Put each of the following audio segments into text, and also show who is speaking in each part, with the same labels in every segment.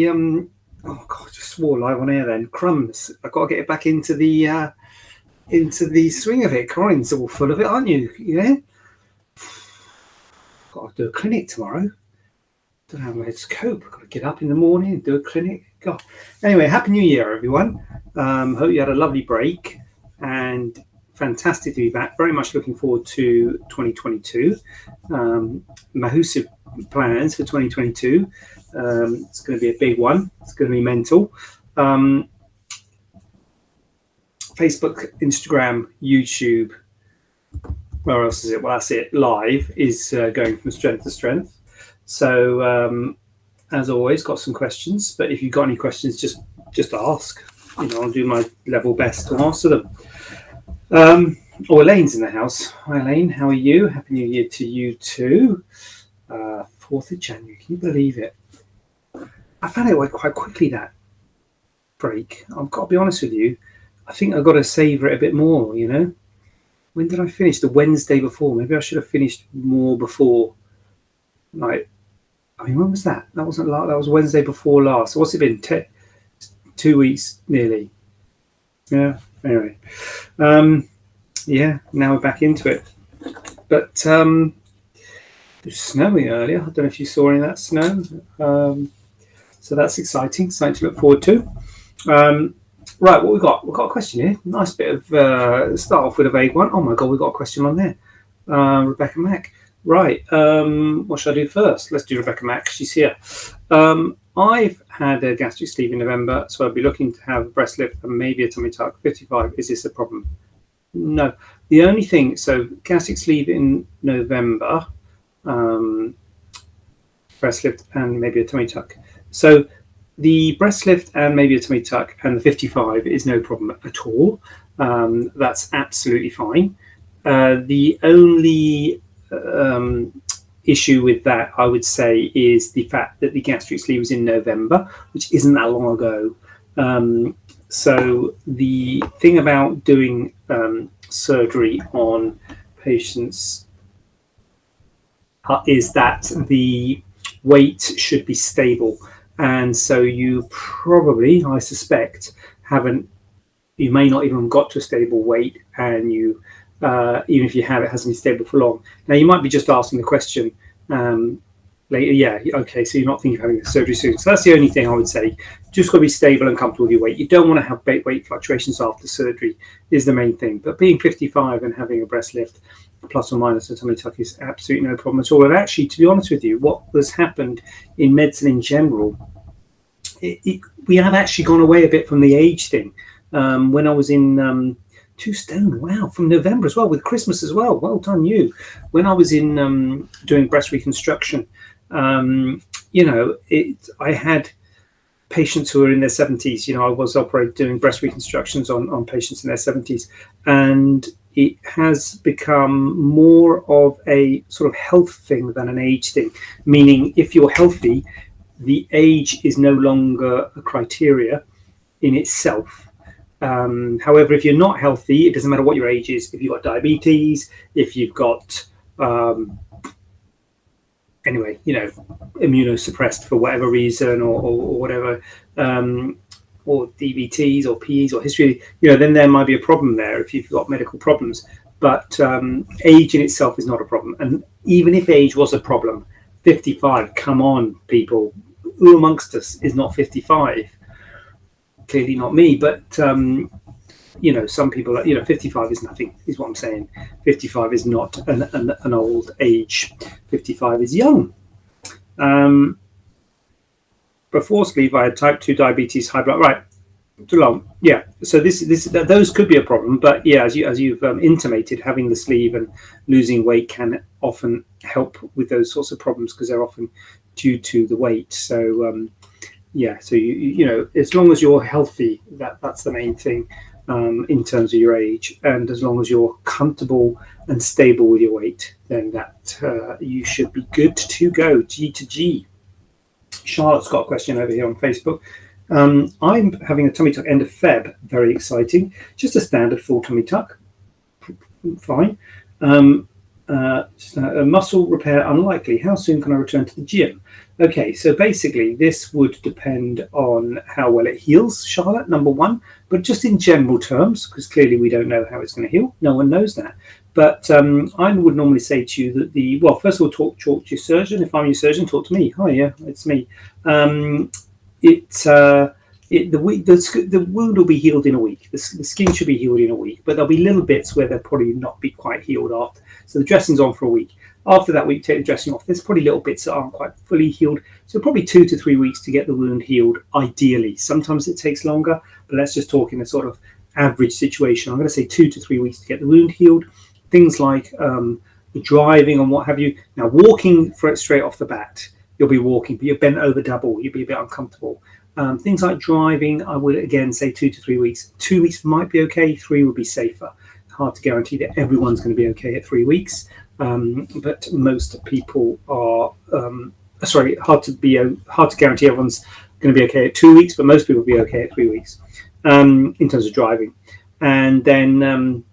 Speaker 1: Oh God, I just swore live on air then. Crumbs. I've got to get it back into the swing of it. Corinne's all full of it, aren't you? Yeah. Got to do a clinic tomorrow. Don't know how to cope. I've got to get up in the morning and do a clinic. God. Anyway, Happy New Year, everyone. Hope you had a lovely break and fantastic to be back. Very much looking forward to 2022. Mahusive plans for 2022. It's going to be a big one. It's going to be mental. Facebook, Instagram, YouTube. Where else is it? Well, that's it. Live is going from strength to strength. So, as always, got some questions. But if you've got any questions, just ask. I'll do my level best to answer them. Elaine's in the house. Hi, Elaine. How are you? Happy New Year to you too. 4th of January. Can you believe it? I found it went quite quickly, that break. I've got to be honest with you. I think I've got to savour it a bit more, When did I finish? The Wednesday before. Maybe I should have finished more before. When was that? That wasn't last. That was Wednesday before last. So what's it been? 2 weeks nearly. Yeah. Anyway. Now we're back into it. But it was snowing earlier. I don't know if you saw any of that snow. So that's exciting. Something to look forward to. Right, what we got? We've got a question here. Nice bit of start off with a vague one. Oh my God, we've got a question on there. Rebecca Mack. Right, what should I do first? Let's do Rebecca Mack. She's here. I've had a gastric sleeve in November, so I'll be looking to have a breast lift and maybe a tummy tuck. 55. Is this a problem? No. The only thing, so gastric sleeve in November, breast lift and maybe a tummy tuck. So the breast lift and maybe a tummy tuck and the 55 is no problem at all. That's absolutely fine. The only issue with that, I would say, is the fact that the gastric sleeve was in November, which isn't that long ago. So the thing about doing surgery on patients is that the weight should be stable. And so you probably, I suspect, you may not even got to a stable weight, and you, even if you have, it hasn't been stable for long. Now, you might be just asking the question later, yeah, okay, so you're not thinking of having the surgery soon. So that's the only thing I would say. Just got to be stable and comfortable with your weight. You don't want to have weight fluctuations after surgery is the main thing. But being 55 and having a breast lift, plus or minus a tummy tuck, is absolutely no problem at all. And actually, to be honest with you, what has happened in medicine in general, we have actually gone away a bit from the age thing. When I was in 2 stone, wow, from November as well, with Christmas as well. Well done, you. When I was in doing breast reconstruction, I had patients who were in their 70s. I was doing breast reconstructions on patients in their 70s, and it has become more of a sort of health thing than an age thing, meaning if you're healthy, the age is no longer a criteria in itself. However, if you're not healthy, it doesn't matter what your age is. If you've got diabetes, if you've got, immunosuppressed for whatever reason or whatever, or DVTs or PEs or history, then there might be a problem there if you've got medical problems. But age in itself is not a problem. And even if age was a problem, 55, come on, people. Who amongst us is not 55? Clearly not me, but some people, 55 is nothing, is what I'm saying. 55 is not an old age. 55 is young. Before sleeve, I had type 2 diabetes, high blood. Right, too long. Yeah. So those could be a problem, but yeah, as you've intimated, having the sleeve and losing weight can often help with those sorts of problems because they're often due to the weight. So so you as long as you're healthy, that's the main thing in terms of your age, and as long as you're comfortable and stable with your weight, then that you should be good to go. G to G. Charlotte's got a question over here on Facebook. I'm having a tummy tuck end of Feb. Very exciting. Just a standard full tummy tuck. Fine. A muscle repair unlikely. How soon can I return to the gym? Okay, so basically this would depend on how well it heals, Charlotte, number one, but just in general terms, because clearly we don't know how it's going to heal. No one knows that. But I would normally say to you that well, first of all, talk to your surgeon. If I'm your surgeon, talk to me. Hi, yeah, it's me. The wound will be healed in a week. The skin should be healed in a week, but there'll be little bits where they'll probably not be quite healed after. So the dressing's on for a week. After that week, take the dressing off. There's probably little bits that aren't quite fully healed. So probably 2 to 3 weeks to get the wound healed, ideally. Sometimes it takes longer, but let's just talk in a sort of average situation. I'm going to say 2 to 3 weeks to get the wound healed. Things like the driving and what have you. Now, walking for it straight off the bat, you'll be walking, but you're bent over double. You'll be a bit uncomfortable. Things like driving, I would again say 2 to 3 weeks. 2 weeks might be okay. 3 would be safer. Hard to guarantee that everyone's going to be okay at 3 weeks, but most people are. Hard to guarantee everyone's going to be okay at 2 weeks, but most people will be okay at 3 weeks in terms of driving. And then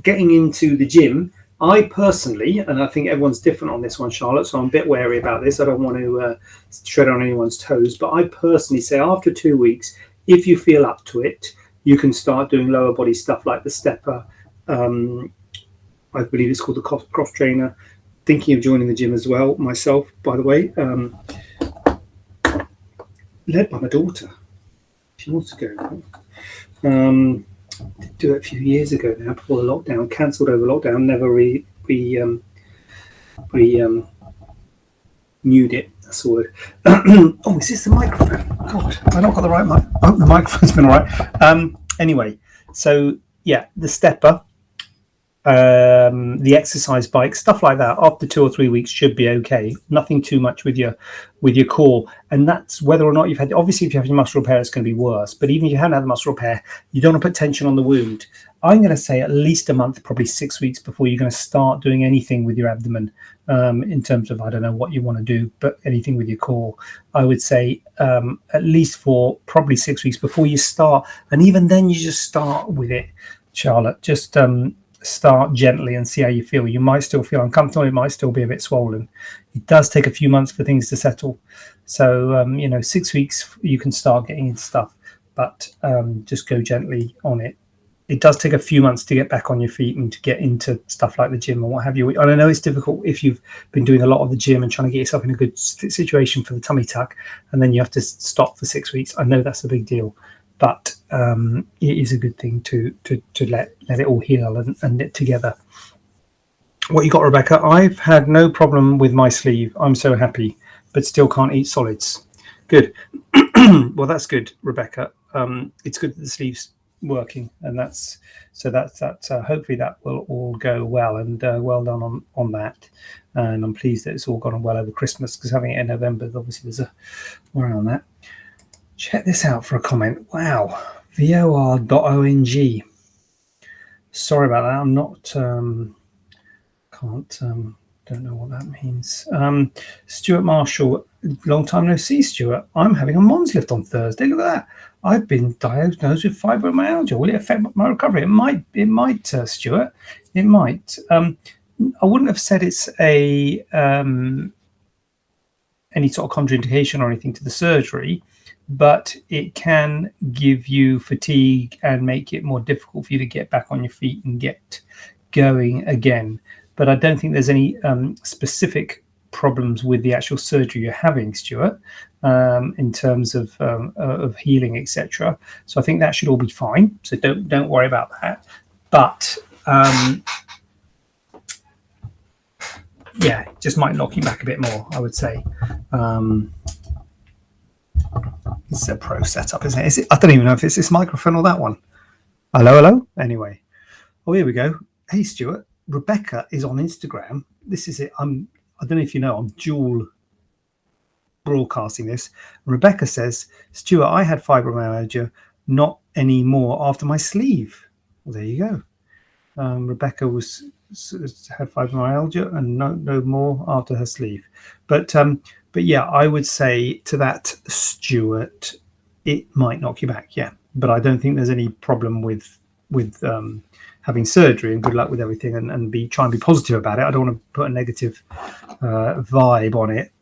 Speaker 1: getting into the gym, I personally, and I think everyone's different on this one, Charlotte, so I'm a bit wary about this. I don't want to tread on anyone's toes, but I personally say after 2 weeks, if you feel up to it, you can start doing lower body stuff like the stepper. I believe it's called the cross trainer. Thinking of joining the gym as well, myself, by the way, led by my daughter. She wants to go. Did do it a few years ago now, before the lockdown, cancelled over lockdown, never renewed it. That's the word. Oh, is this the microphone? God, have I not got the right mic? Oh, the microphone's been all right. Anyway, so yeah, the stepper, the exercise bike, stuff like that, after 2 or 3 weeks should be okay. Nothing too much with your core. And that's whether or not you've had, obviously if you have your muscle repair, it's going to be worse. But even if you haven't had the muscle repair, you don't want to put tension on the wound. I'm going to say at least a month, probably 6 weeks before you're going to start doing anything with your abdomen in terms of, I don't know what you want to do, but anything with your core. I would say at least for probably 6 weeks before you start. And even then you just start with it, Charlotte. Just start gently and see how you feel. You might still feel uncomfortable. It might still be a bit swollen. It does take a few months for things to settle. So, 6 weeks, you can start getting into stuff, but just go gently on it. It does take a few months to get back on your feet and to get into stuff like the gym and what have you. And I know it's difficult if you've been doing a lot of the gym and trying to get yourself in a good situation for the tummy tuck, and then you have to stop for 6 weeks. I know that's a big deal. But it is a good thing to let it all heal and knit together. What you got, Rebecca? I've had no problem with my sleeve. I'm so happy, but still can't eat solids. Good. Well, that's good, Rebecca. It's good that the sleeve's working, and that's hopefully that will all go well, and well done on that. And I'm pleased that it's all gone well over Christmas, because having it in November, obviously there's a worry on that. Check this out for a comment. Wow, vor.ong. Sorry about that. I'm not. Don't know what that means. Stuart Marshall, long time no see, Stuart. I'm having a Mons lift on Thursday. Look at that. I've been diagnosed with fibromyalgia. Will it affect my recovery? It might, Stuart. It might. I wouldn't have said it's a any sort of contraindication or anything to the surgery, but it can give you fatigue and make it more difficult for you to get back on your feet and get going again. But I don't think there's any specific problems with the actual surgery you're having, Stuart, in terms of healing, etc. So I think that should all be fine. So don't worry about that. But yeah, just might knock you back a bit more, I would say. It's a pro setup, isn't it? I don't even know if it's this microphone or that one. Hello. Anyway, oh, here we go. Hey, Stuart. Rebecca is on Instagram. This is it. I don't know if you know, I'm dual broadcasting this. Rebecca says, Stuart, I had fibromyalgia, not anymore after my sleeve. Well, there you go. Rebecca had fibromyalgia and no more after her sleeve. But yeah, I would say to that, Stuart, it might knock you back. Yeah, but I don't think there's any problem with having surgery, and good luck with everything, and try and be positive about it. I don't want to put a negative vibe on it,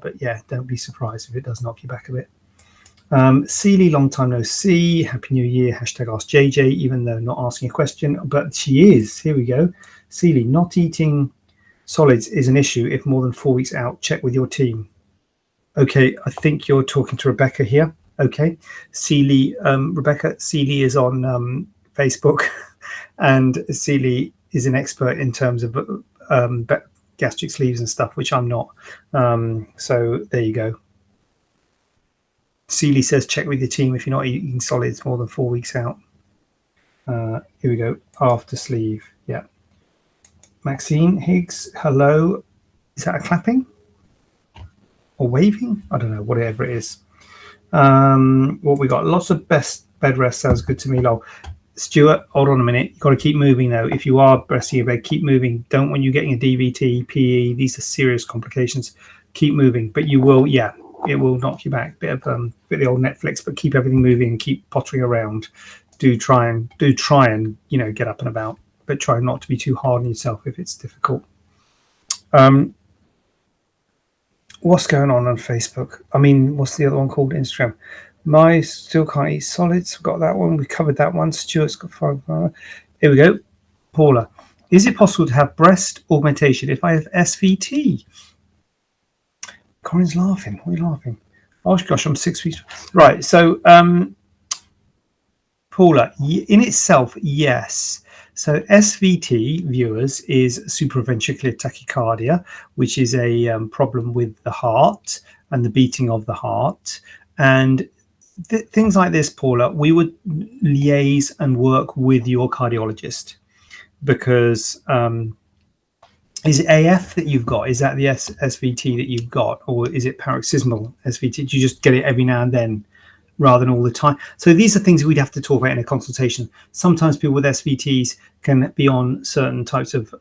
Speaker 1: but yeah, don't be surprised if it does knock you back a bit. Celie, long time no see. Happy New Year. Hashtag Ask JJ, even though not asking a question, but she is. Here we go. Celie, not eating solids is an issue if more than 4 weeks out. Check with your team. Okay, I think you're talking to Rebecca here. Okay, Celie, Rebecca, Celie is on Facebook, and Celie is an expert in terms of gastric sleeves and stuff, which I'm not. So there you go. Celie says check with your team if you're not eating solids more than 4 weeks out. Here we go. After sleeve. Yeah. Maxine Higgs, hello. Is that a clapping or waving? I don't know. Whatever it is. What we got? Lots of bed rest sounds good to me. Lol. Stuart, hold on a minute. You've got to keep moving though. If you are resting your bed, keep moving. Don't want you getting a DVT, PE. These are serious complications. Keep moving. But you will, yeah. It will knock you back. Bit of the old Netflix, but keep everything moving and keep pottering around. Do try and get up and about, but try not to be too hard on yourself if it's difficult. What's going on Facebook? I mean, what's the other one called? Instagram. My still can't eat solids. We've got that one. We covered that one. Stuart's got 5. Here we go. Paula, is it possible to have breast augmentation if I have SVT? Corinne's laughing. What are you laughing? Oh gosh, I'm 6 weeks. Right. So, Paula, in itself, yes. So SVT, viewers, is supraventricular tachycardia, which is a problem with the heart and the beating of the heart. And things like this, Paula, we would liaise and work with your cardiologist, because is it AF that you've got? Is that the SVT that you've got, or is it paroxysmal SVT? Do you just get it every now and then rather than all the time? So these are things we'd have to talk about in a consultation. Sometimes people with SVTs can be on certain types of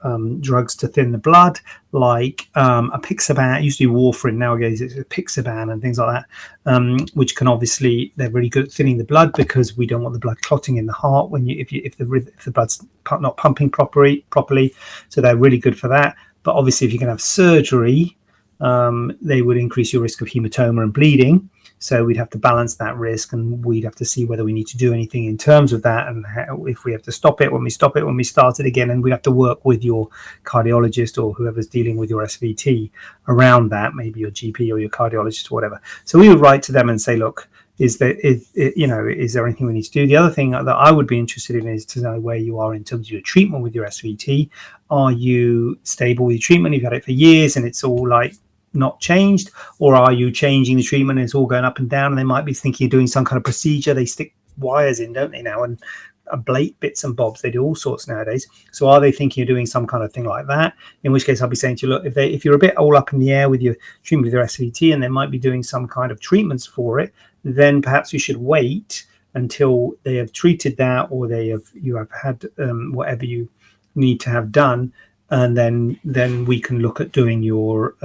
Speaker 1: drugs to thin the blood, like apixaban. It used to be warfarin, nowadays it's apixaban and things like that, which can obviously, they're really good at thinning the blood, because we don't want the blood clotting in the heart when if the blood's not pumping properly. So they're really good for that. But obviously, if you can have surgery, they would increase your risk of hematoma and bleeding. So we'd have to balance that risk, and we'd have to see whether we need to do anything in terms of that, and if we have to stop it, when we start it again, and we have to work with your cardiologist or whoever's dealing with your SVT around that, maybe your GP or your cardiologist or whatever. So we would write to them and say, look, is there anything we need to do? The other thing that I would be interested in is to know where you are in terms of your treatment with your SVT. Are you stable with your treatment? You've had it for years and it's all like not changed, or are you changing the treatment and it's all going up and down, and they might be thinking you're doing some kind of procedure. They stick wires in, don't they, now, and ablate bits and bobs. They do all sorts nowadays. So are they thinking you're doing some kind of thing like that? In which case I'll be saying to you, look, if you're a bit all up in the air with your treatment with your SVT, and they might be doing some kind of treatments for it, then perhaps you should wait until they have treated that, or you have had whatever you need to have done, and then we can look at doing your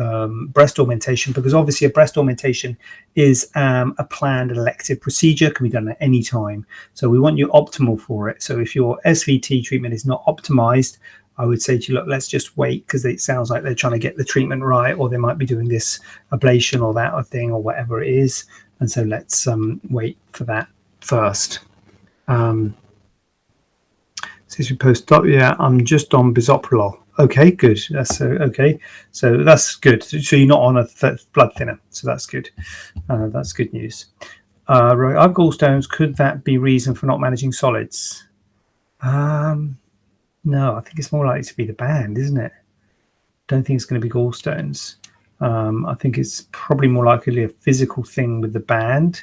Speaker 1: breast augmentation, because obviously a breast augmentation is a planned elective procedure, can be done at any time. So we want you optimal for it. So if your SVT treatment is not optimized, I would say to you, look, let's just wait, because it sounds like they're trying to get the treatment right, or they might be doing this ablation or that thing or whatever it is. And so let's wait for that first. Since we post up, yeah, I'm just on bisoprolol. Okay, good. That's okay. So that's good. So you're not on a blood thinner. So that's good. That's good news. Right, I've gallstones. Could that be reason for not managing solids? No, I think it's more likely to be the band, isn't it? Don't think it's going to be gallstones. I think it's probably more likely a physical thing with the band,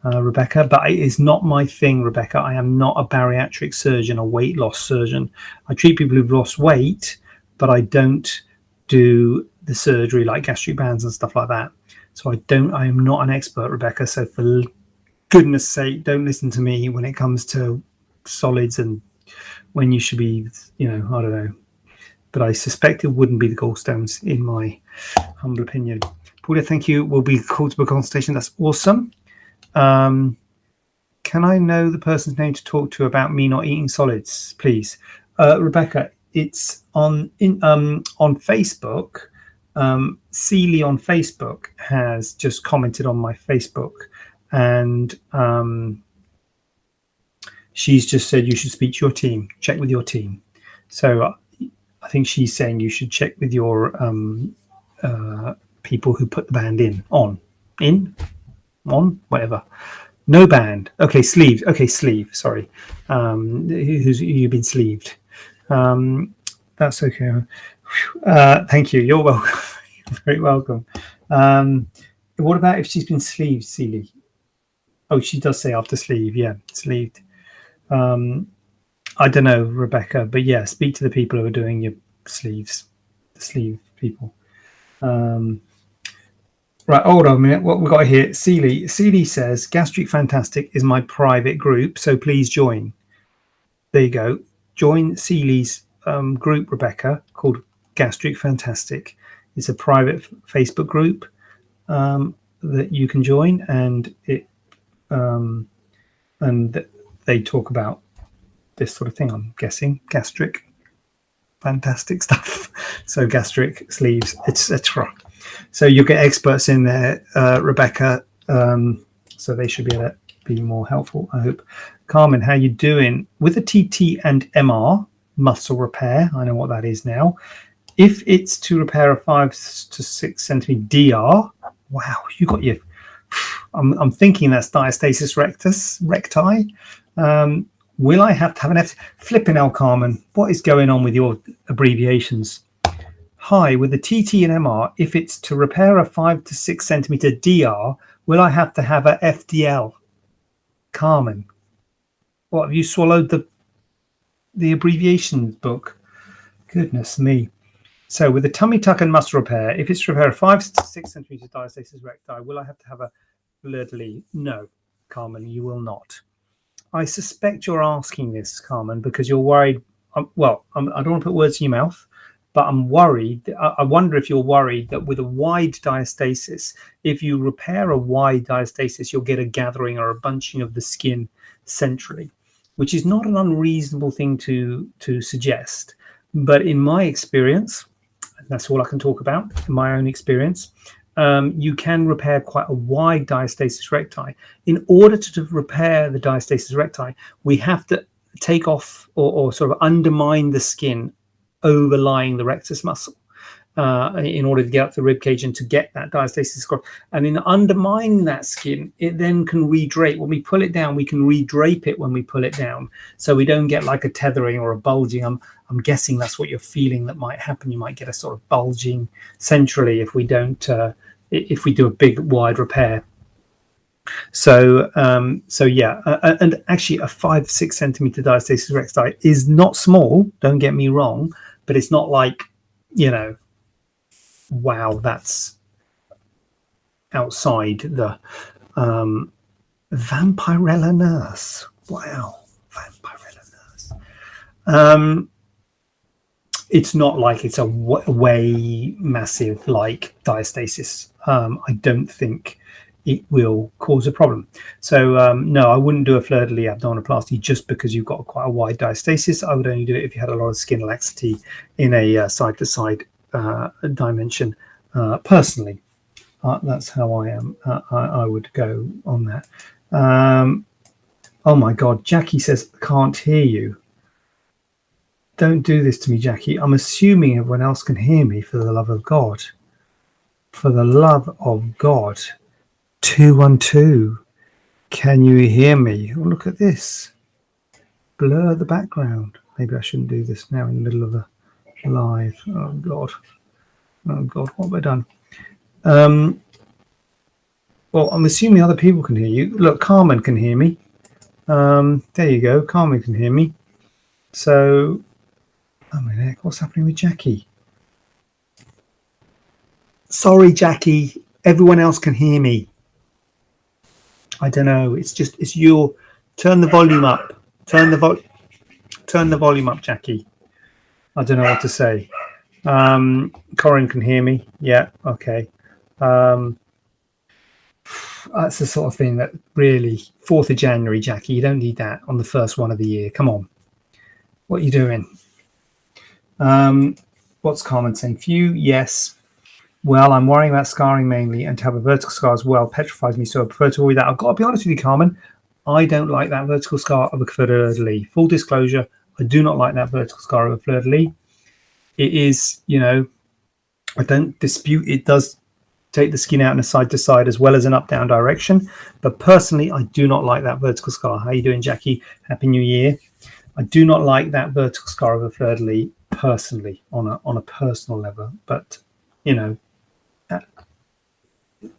Speaker 1: Rebecca, but it is not my thing, Rebecca. I am not a bariatric surgeon, a weight loss surgeon. I treat people who've lost weight, but I don't do the surgery like gastric bands and stuff like that. So I am not an expert, Rebecca. So for goodness sake, don't listen to me when it comes to solids and when you should be, I don't know. But I suspect it wouldn't be the gallstones, in my humble opinion. Paula, thank you. We'll be called to a consultation. That's awesome.
Speaker 2: can I know the person's name to talk to about me not eating solids, please? Rebecca, it's on Facebook. Celie on Facebook has just commented on my Facebook, and she's just said you should speak to your team, check with your team. So I think she's saying you should check with your people who put the band on, whatever. No band. Okay, sleeve. Okay, sleeve. Sorry. You've been sleeved. That's okay. Thank you. You're welcome. You're very welcome. What about if she's been sleeved, Celie? Oh, she does say after sleeve. Yeah, sleeved. I don't know, Rebecca, but yeah, speak to the people who are doing your sleeves, the sleeve people. Right, hold on a minute. What we got here? Celie says, Gastric Fantastic is my private group, so please join. There you go. Join Celie's group, Rebecca, called Gastric Fantastic. It's a private Facebook group that you can join, and they talk about this sort of thing, I'm guessing. Gastric fantastic stuff. So gastric, sleeves, etc. So you'll get experts in there, Rebecca. So they should be able to be more helpful, I hope. Carmen, how you doing? With a TT and MR, muscle repair, I know what that is now. If it's to repair a 5 to 6 centimeter DR, wow, you got your... I'm thinking that's diastasis recti. Will I have to have an F? Flipping hell, Carmen. What is going on with your abbreviations? Hi, with the TT and MR, if it's to repair a 5 to 6 centimeter DR, will I have to have a FDL? Carmen. What, have you swallowed the abbreviation book? Goodness me. So with the tummy tuck and muscle repair, if it's to repair a 5 to 6 centimeter diastasis recti, will I have to have a blurredly? No, Carmen, you will not. I suspect you're asking this, Carmen, because you're worried. I don't want to put words in your mouth, but I'm worried. I wonder if you're worried that with a wide diastasis, if you repair a wide diastasis, you'll get a gathering or a bunching of the skin centrally, which is not an unreasonable thing to suggest. But in my experience, and that's all I can talk about, in my own experience, you can repair quite a wide diastasis recti. In order to repair the diastasis recti, we have to take off or sort of undermine the skin overlying the rectus muscle in order to get up the rib cage and to get that diastasis across. And in undermining that skin, it then can redrape. When we pull it down, we can redrape it when we pull it down, so we don't get like a tethering or a bulging. I'm guessing that's what you're feeling that might happen. You might get a sort of bulging centrally if we don't if we do a big wide repair. So yeah, and actually a 5-6 centimeter diastasis recti is not small, don't get me wrong, but it's not like, you know, wow, that's outside the Vampirella nurse. Wow, Vampirella nurse. It's not like it's a way massive like diastasis. I don't think it will cause a problem. So no, I wouldn't do a fleur-de-lis abdominoplasty just because you've got quite a wide diastasis. I would only do it if you had a lot of skin laxity in a side-to-side dimension. Personally, that's how I am. I would go on that. Oh my God, Jackie says, can't hear you. Don't do this to me, Jackie. I'm assuming everyone else can hear me, for the love of God. For the love of God. 212. Can you hear me? Oh, look at this. Blur the background. Maybe I shouldn't do this now in the middle of the live. Oh, God. Oh, God, what have I done? Well, I'm assuming other people can hear you. Look, Carmen can hear me. There you go. Carmen can hear me. So... oh my neck, what's happening with Jackie? Sorry, Jackie. Everyone else can hear me. I don't know. It's your... turn the volume up. Turn the volume up, Jackie. I don't know what to say. Corin can hear me. Yeah, okay. that's the sort of thing that really 4th of January, Jackie, you don't need that on the first one of the year. Come on, what are you doing? What's Carmen saying? Few, yes. Well, I'm worrying about scarring mainly, and to have a vertical scar as well petrifies me, so I prefer to avoid that. I've got to be honest with you, Carmen. I don't like that vertical scar of a fleur-de-lis. Full disclosure, I do not like that vertical scar of a fleur-de-lis. It is, you know, I don't dispute it does take the skin out in a side to side as well as an up-down direction. But personally, I do not like that vertical scar. How are you doing, Jackie? Happy New Year. I do not like that vertical scar of a fleur-de-lis personally on a personal level. But, you know,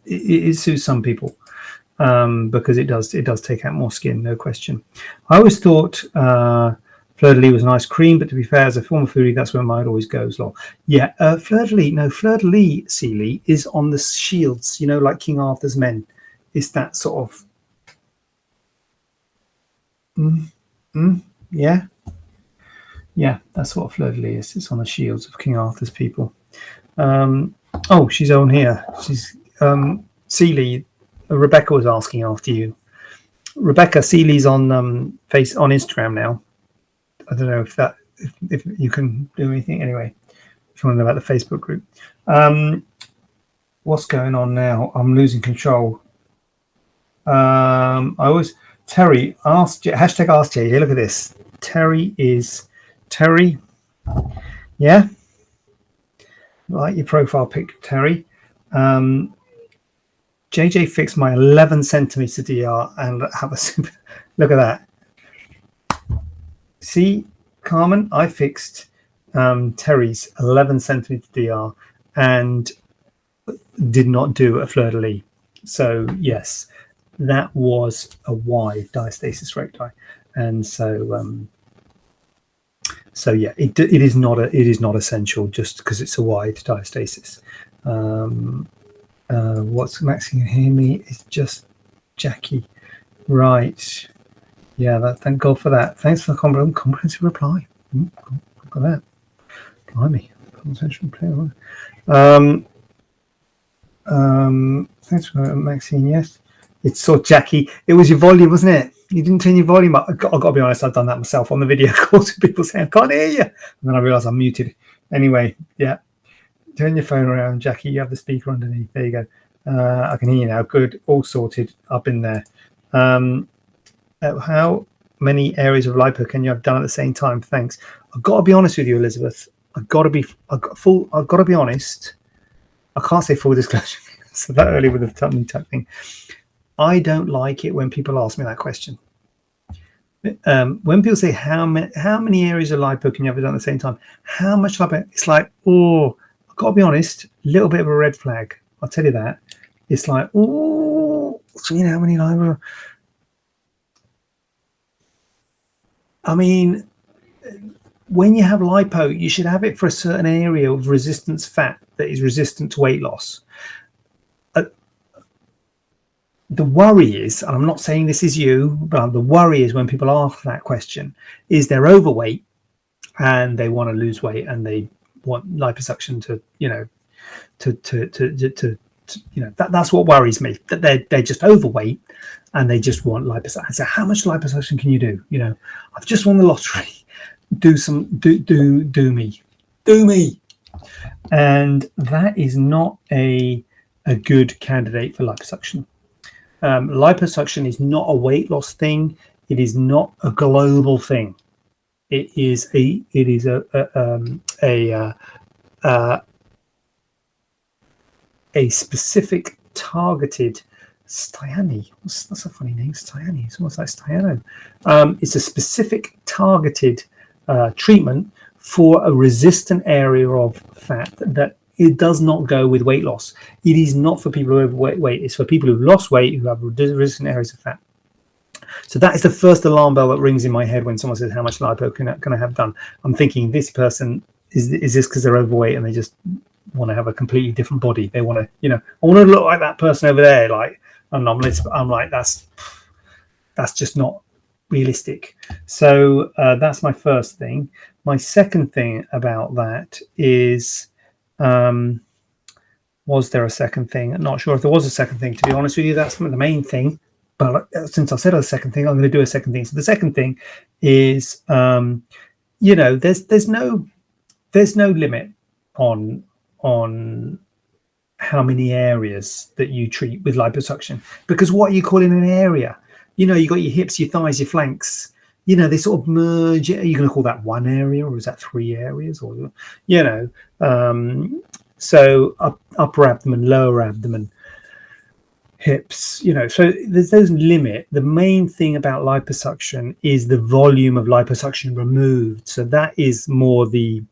Speaker 2: it suits some people because it does take out more skin, no question. I always thought fleur-de-lis was an ice cream, but to be fair, as a former foodie, that's where mine always goes. Lol. Yeah, fleur-de-lis, Sealy, is on the shields, you know, like King Arthur's men. It's that sort of... Yeah, that's what fleur-de-lis is. It's on the shields of King Arthur's people. Oh, she's on here. She's Sealy. Rebecca was asking after you. Rebecca, Sealy's on on Instagram now. I don't know if you can do anything anyway. If you want to know about the Facebook group, what's going on now? I'm losing control. Terry asked hashtag ask Jay. Here, look at this. Terry. Yeah, like your profile pic, Terry. JJ fixed my 11 centimeter DR and have a super. Look at that. See, Carmen, I fixed Terry's 11 centimeter DR and did not do a fleur-de-lis. So yes, that was a wide diastasis recti, and so yeah, it is not essential just because it's a wide diastasis. What's Max can hear me? It's just Jackie, right? Yeah, thank God for that. Thanks for the comprehensive reply. Look at that. Blimey. Thanks for Maxine. Yes, it's so Jackie. It was your volume, wasn't it? You didn't turn your volume up. I've got to be honest. I've done that myself on the video calls. People saying I can't hear you, and then I realised I'm muted. Anyway, yeah. Turn your phone around, Jackie. You have the speaker underneath. There you go. I can hear you now. Good. All sorted. Up in there. How many areas of lipo can you have done at the same time? Thanks. I've got to be honest with you, Elizabeth. I've got to be honest. I can't say full disclosure. So that early with the tummy tuck thing. I don't like it when people ask me that question. When people say how many areas of lipo can you have done at the same time? How much lipo? It's like, oh, I've got to be honest, a little bit of a red flag. I'll tell you that. It's like, oh, so you know how many lipo? I mean, when you have lipo, you should have it for a certain area of resistance fat that is resistant to weight loss. The worry is, and I'm not saying this is you, but the worry is when people ask that question, is they're overweight and they want to lose weight and they want liposuction to, you know, that's what worries me, that they're just overweight and they just want liposuction. So how much liposuction can you do? You know, I've just won the lottery. Do me. And that is not a good candidate for liposuction. Liposuction is not a weight loss thing. It is not a global thing. It is a specific targeted Staiano. That's a funny name, Staiano. It's almost like Staiano. It's a specific targeted treatment for a resistant area of fat that it does not go with weight loss. It is not for people who have weight. It's for people who've lost weight who have resistant areas of fat. So that is the first alarm bell that rings in my head when someone says, how much lipo can I have done? I'm thinking, this person, is this because they're overweight and they just want to have a completely different body? They want to, you know, I want to look like that person over there. Like, and I'm like, that's just not realistic. So that's my first thing. My second thing about that is Was there a second thing? I'm not sure if there was a second thing, to be honest with you. That's the main thing. But since I said a second thing, I'm going to do a second thing. So the second thing is, there's no limit on how many areas that you treat with liposuction, because what are you calling an area? You got your hips, your thighs, your flanks. They sort of merge. Are you going to call that one area, or is that 3 areas? Or so upper abdomen, lower abdomen, hips. So there's no limit. The main thing about liposuction is the volume of liposuction removed. So that is more the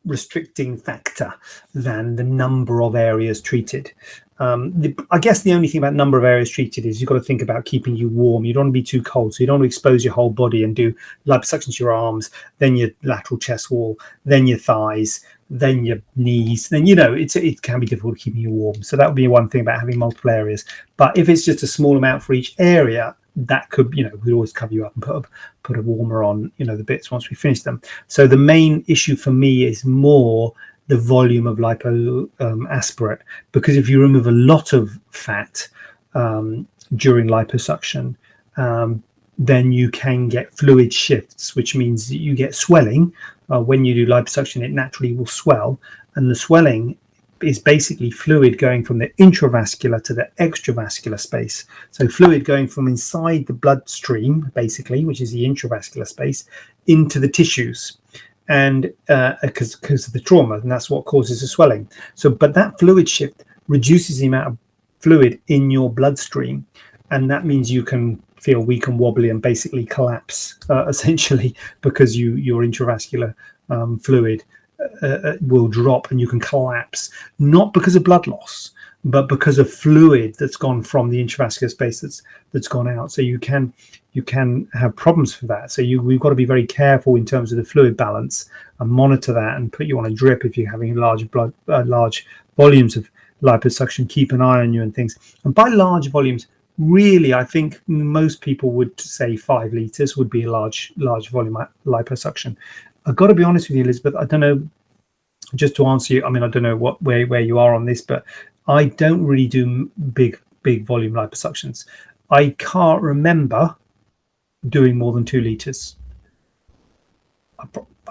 Speaker 2: restricting factor than the number of areas treated. I guess the only thing about number of areas treated is you've got to think about keeping you warm. You don't want to be too cold, so you don't want to expose your whole body and do liposuction to your arms, then your lateral chest wall, then your thighs, then your knees. Then it can be difficult keeping you warm. So that would be one thing about having multiple areas. But if it's just a small amount for each area, that could, we'd always cover you up and put a warmer on, the bits once we finish them. So the main issue for me is more the volume of lipo aspirate, because if you remove a lot of fat during liposuction, then you can get fluid shifts, which means that you get swelling. When you do liposuction, it naturally will swell, and the swelling is basically fluid going from the intravascular to the extravascular space. So fluid going from inside the bloodstream, basically, which is the intravascular space, into the tissues, and because of the trauma, and that's what causes the swelling. But that fluid shift reduces the amount of fluid in your bloodstream, and that means you can feel weak and wobbly and basically collapse, essentially, because your intravascular fluid will drop and you can collapse, not because of blood loss, but because of fluid that's gone from the intravascular space that's gone out. So you can have problems for that. So we've got to be very careful in terms of the fluid balance and monitor that, and put you on a drip if you're having large volumes of liposuction. Keep an eye on you and things. And by large volumes, really, I think most people would say 5 liters would be a large volume liposuction. I've got to be honest with you, Elizabeth. I don't know. Just to answer you, I don't know where you are on this, but I don't really do big volume liposuctions. I can't remember doing more than 2 liters.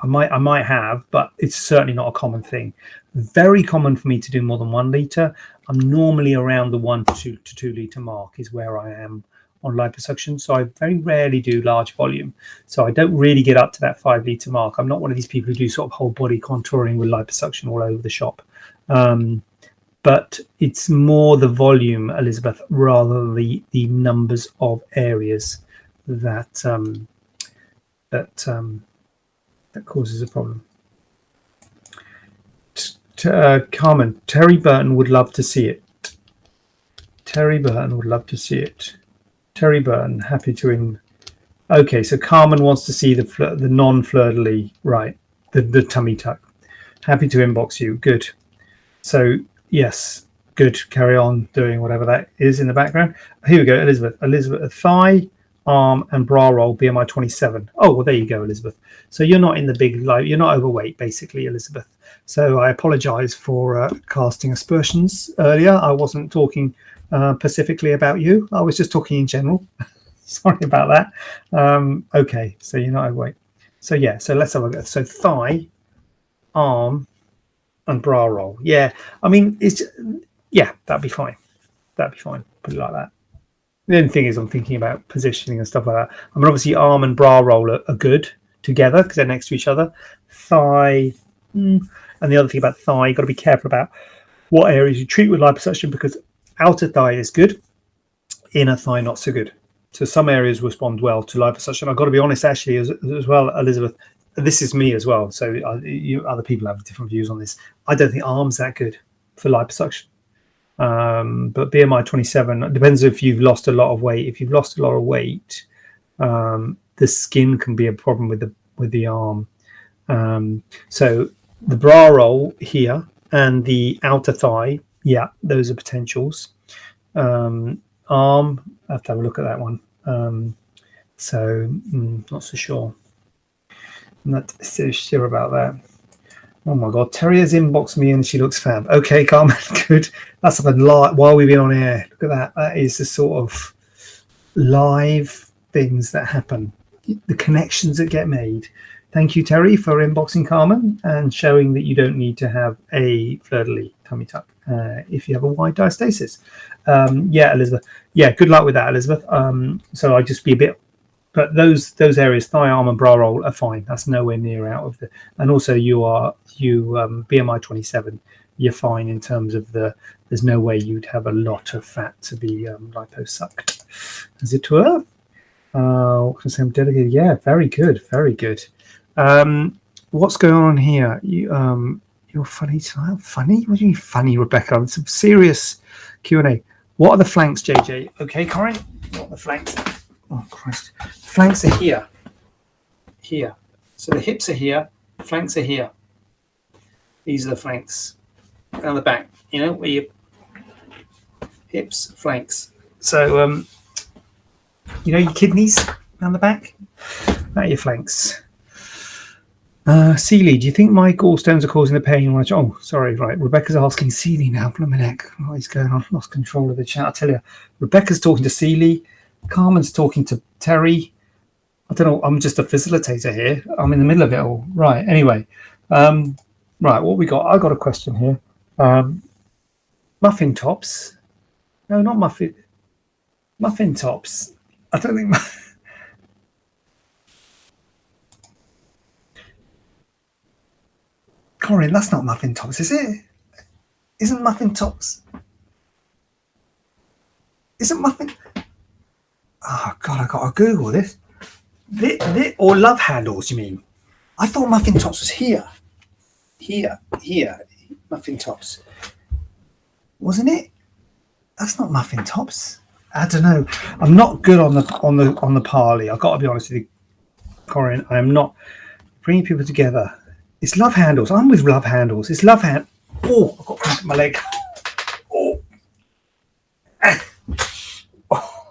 Speaker 2: I might have, but it's certainly not a common thing. Very common for me to do more than 1 liter. I'm normally around the 1 to 2 liter mark is where I am on liposuction. So I very rarely do large volume. So I don't really get up to that 5 liter mark. I'm not one of these people who do sort of whole body contouring with liposuction all over the shop. But it's more the volume, Elizabeth, rather than the numbers of areas that causes a problem. Carmen, Terry Burton would love to see it. Terry Burton would love to see it. Terry Burton, happy to Okay, so Carmen wants to see the non-fleur-de-lis, right? The tummy tuck. Happy to inbox you. Good. So yes, good. Carry on doing whatever that is in the background. Here we go, Elizabeth. Elizabeth, thigh, arm, and bra roll. BMI 27. Oh, well, there you go, Elizabeth. So you're not in the big you're not overweight, basically, Elizabeth. So I apologise for casting aspersions earlier. I wasn't talking specifically about you. I was just talking in general. Sorry about that. Okay, so you're not overweight. So yeah, so let's have a go. So thigh, arm, and bra roll. Yeah, that'd be fine. That'd be fine. Put it like that. The only thing is, I'm thinking about positioning and stuff like that. Obviously, arm and bra roll are good together because they're next to each other. Thigh, and the other thing about thigh, you've got to be careful about what areas you treat with liposuction, because outer thigh is good, inner thigh not so good. So some areas respond well to liposuction. I've got to be honest, actually, as well, Elizabeth. This is me as well. So other people have different views on this. I don't think arm's that good for liposuction. But BMI 27, it depends if you've lost a lot of weight. If you've lost a lot of weight, the skin can be a problem with the arm. So the bra roll here and the outer thigh, yeah, those are potentials. Arm, I have to have a look at that one. Not so sure. I'm not so sure about that. Oh my God, Terry has inboxed me and she looks fab. Okay, Carmen, good. That's like a lot while we've been on air. Look at that. That is the sort of live things that happen, the connections that get made. Thank you, Terry, for inboxing Carmen and showing that you don't need to have a fleur-de-lis tummy tuck if you have a wide diastasis. Yeah, Elizabeth. Yeah, good luck with that, Elizabeth. So I just be a bit. But those areas, thigh, arm, and bra roll, are fine. That's nowhere near out of the. And also, you BMI 27. You're fine in terms of the. There's no way you'd have a lot of fat to be liposucked, as it were. Because I'm dedicated. Yeah, very good, very good. What's going on here? You're funny tonight. Funny? What do you mean funny, Rebecca? It's some serious Q&A. What are the flanks, JJ? Okay, Corinne. What are the flanks? Oh Christ! The flanks are here. Here. So the hips are here. The flanks are here. These are the flanks. Down the back. You know where your hips, flanks. So you know your kidneys down the back. That are your flanks. Seeley, do you think my gallstones are causing the pain? Oh, sorry, right. Rebecca's asking Seeley now. Blimey neck. What is going on? Lost control of the chat. I tell you, Rebecca's talking to Seeley. Carmen's talking to Terry. I don't know. I'm just a facilitator here. I'm in the middle of it all. Right. Anyway, right. What we got? I got a question here. Muffin Tops. No, not Muffin. Muffin Tops. I don't think. Corinne, that's not Muffin Tops, is it? Isn't Muffin Tops? Isn't Muffin? Oh God, I gotta Google this. Or love handles, you mean? I thought Muffin Tops was here. Here. Muffin Tops. Wasn't it? That's not Muffin Tops. I don't know. I'm not good on the parley. I've got to be honest with you, Corinne. I am not bringing people together. It's love handles. I'm with love handles. It's love hand. Oh, I've got cramp in my leg. Oh. Oh.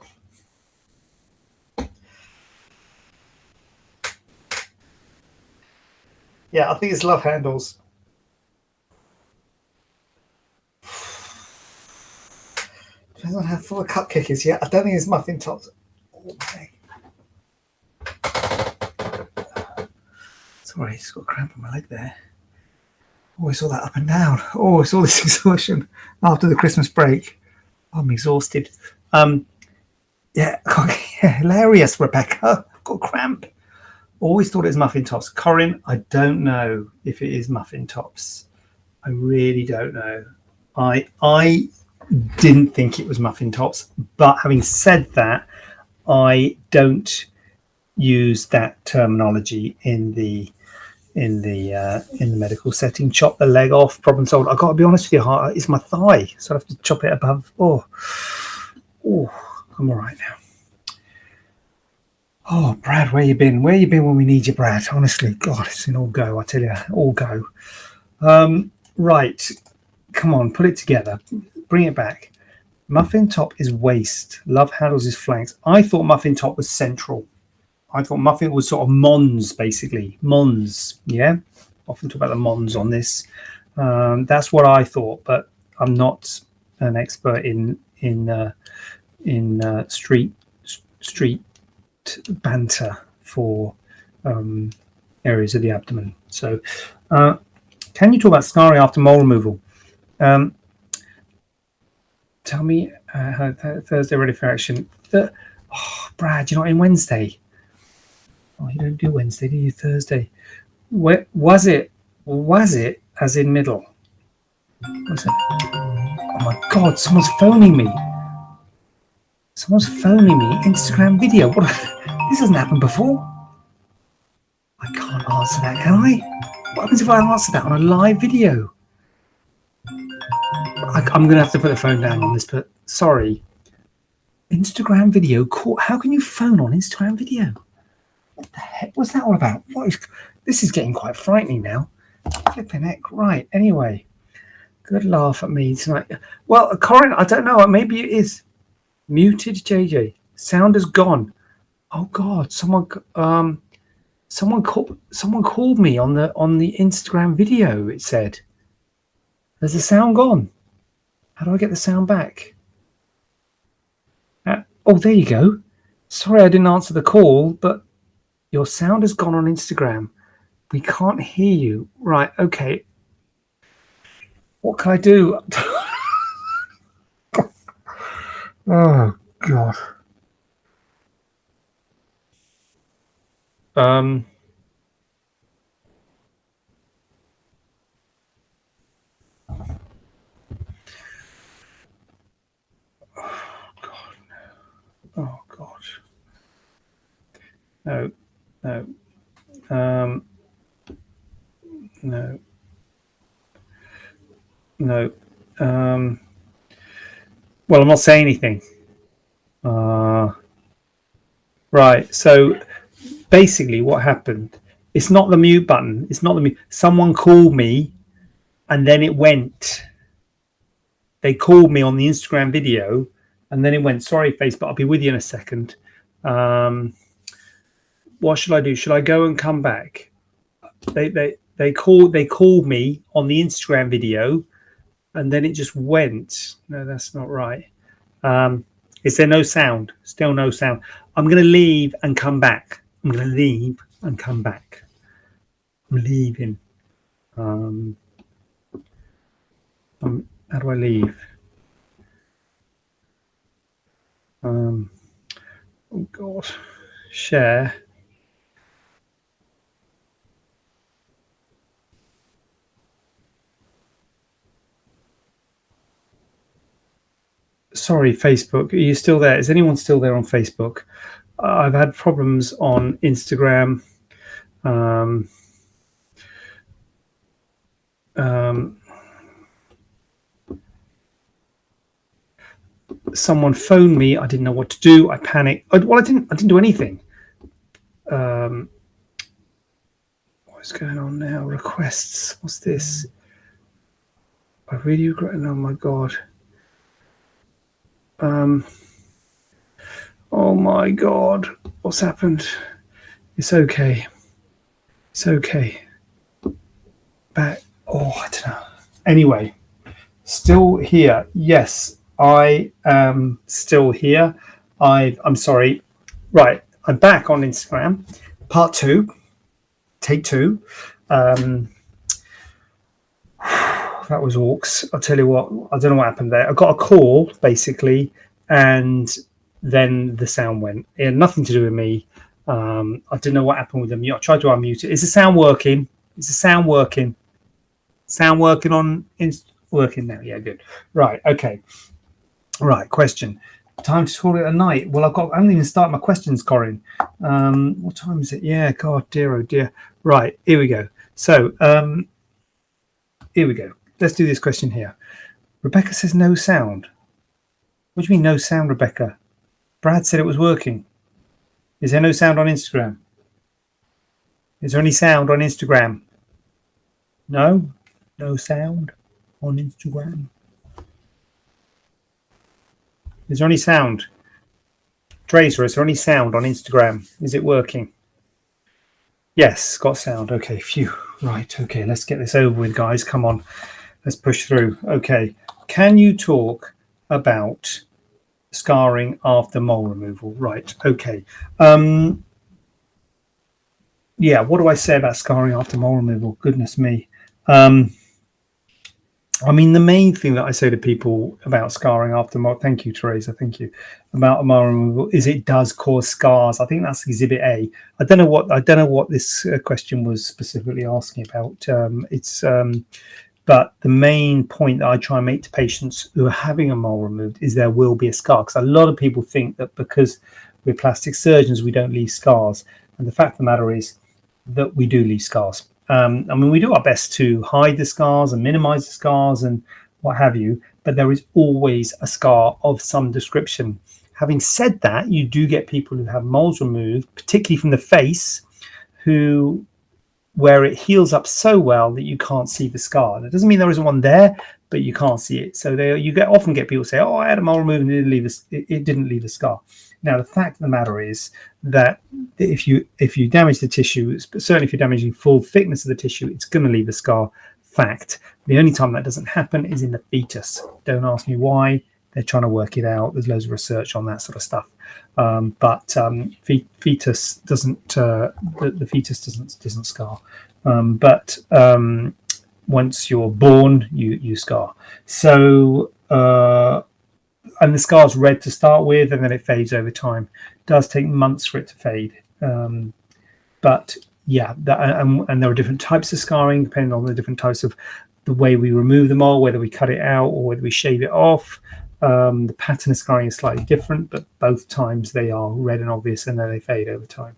Speaker 2: Yeah, I think it's love handles. Depends on how full a cup kick is. Yeah, I don't think it's Muffin Tops. Oh, sorry, it's got a cramp in my leg there. Oh, I saw that up and down. Oh, I saw this exhaustion after the Christmas break. I'm exhausted. Yeah, hilarious, Rebecca. I've got a cramp. Always thought it was Muffin Tops. Corinne, I don't know if it is Muffin Tops. I really don't know. I didn't think it was Muffin Tops, but having said that, I don't use that terminology in the medical setting. Chop the leg off, problem solved. I've got to be honest with you, it's my thigh, so I have to chop it above. Oh, I'm all right now. Oh, Brad, where you been? Where you been when we need you, Brad? Honestly, God, it's an all go. I tell you, all go. Right, come on, put it together. Bring it back. Muffin Top is waist. Love handles is flanks. I thought Muffin Top was central. I thought Muffin was sort of Mons, basically. Mons, yeah? Often talk about the Mons on this. That's what I thought, but I'm not an expert in street banter for areas of the abdomen. So can you talk about scarring after mole removal? Tell me Thursday ready for action. Brad, you're not in Wednesday. Oh, you don't do Wednesday, do you? Thursday. Where was it as in middle? Was it? Oh my God, someone's phoning me. Instagram video. What? This hasn't happened before. I can't answer that, can I? What happens if I answer that on a live video? I'm going to have to put the phone down on this, but sorry. Instagram video call. How can you phone on Instagram video? What the heck was that all about? This is getting quite frightening now. Flipping heck. Right. Anyway, good laugh at me tonight. Well, Corinne, I don't know. Maybe it is muted. JJ, sound is gone. Oh God, someone. Someone called me on the Instagram video. It said, "There's the sound gone. How do I get the sound back?" Oh, there you go. Sorry, I didn't answer the call, but your sound has gone on Instagram. We can't hear you. Right? Okay. What can I do? Oh God. Oh God. No. No. No. No. Well, I'm not saying anything. Right. So basically, what happened? It's not the mute button. It's not the mute. Someone called me, and then it went. They called me on the Instagram video, and then it went. Sorry, Facebook. I'll be with you in a second. What should I do? Should I go and come back? They called me on the Instagram video, and then it just went. No, that's not right. Is there no sound? Still no sound. I'm going to leave and come back. I'm going to leave and come back. I'm leaving. How do I leave? Oh God. Share. Sorry, Facebook. Are you still there? Is anyone still there on Facebook? I've had problems on Instagram. Someone phoned me. I didn't know what to do. I panicked. I didn't do anything. What's going on now? Requests. What's this? I really regret. Oh my God. Oh my God. What's happened? It's okay. It's okay. Back. Oh, I don't know. Anyway, still here. Yes, I am still here. I'm sorry. Right. I'm back on Instagram. Part 2. Take 2. That was orcs. I'll tell you what. I don't know what happened there. I got a call, basically, and then the sound went. It had nothing to do with me. I didn't know what happened with the mute. I tried to unmute it. Is the sound working? Is the sound working? Sound working on working now? Yeah, good. Right. Okay. Right. Question. Time to call it a night. Well, I haven't even started my questions, Corinne. What time is it? Yeah. God, dear, oh dear. Right. Here we go. So, here we go. Let's do this question here. Rebecca says no sound. What do you mean no sound, Rebecca? Brad said it was working. Is there no sound on Instagram? Is there any sound on Instagram? No? No sound on Instagram. Is there any sound? Tracer, is there any sound on Instagram? Is it working? Yes, got sound. Okay, phew. Right, okay, let's get this over with, guys. Come on. Let's push through. Okay. Can you talk about scarring after mole removal? Right. Okay. Yeah, what do I say about scarring after mole removal? Goodness me. I mean, the main thing that I say to people about scarring after mole, thank you, Teresa, thank you, about mole removal is it does cause scars. I think that's Exhibit A. I don't know what this question was specifically asking about. But the main point that I try and make to patients who are having a mole removed is there will be a scar, because a lot of people think that because we're plastic surgeons we don't leave scars, and the fact of the matter is that we do leave scars. I mean, we do our best to hide the scars and minimize the scars and what have you, but there is always a scar of some description. Having said that, you do get people who have moles removed, particularly from the face, where it heals up so well that you can't see the scar. That doesn't mean there isn't one there, but you can't see it. So you often get people say, "Oh, I had a mole removed and it didn't leave a scar." Now, the fact of the matter is that if you damage the tissue, certainly if you're damaging full thickness of the tissue, it's going to leave a scar. Fact. The only time that doesn't happen is in the fetus. Don't ask me why. They're trying to work it out. There's loads of research on that sort of stuff. But fetus doesn't. The fetus doesn't scar. But once you're born, you scar. So and the scar's red to start with, and then it fades over time. It does take months for it to fade. But yeah, and there are different types of scarring depending on the different types of the way we remove the mole, whether we cut it out or whether we shave it off. The pattern of scarring is slightly different, but both times they are red and obvious, and then they fade over time.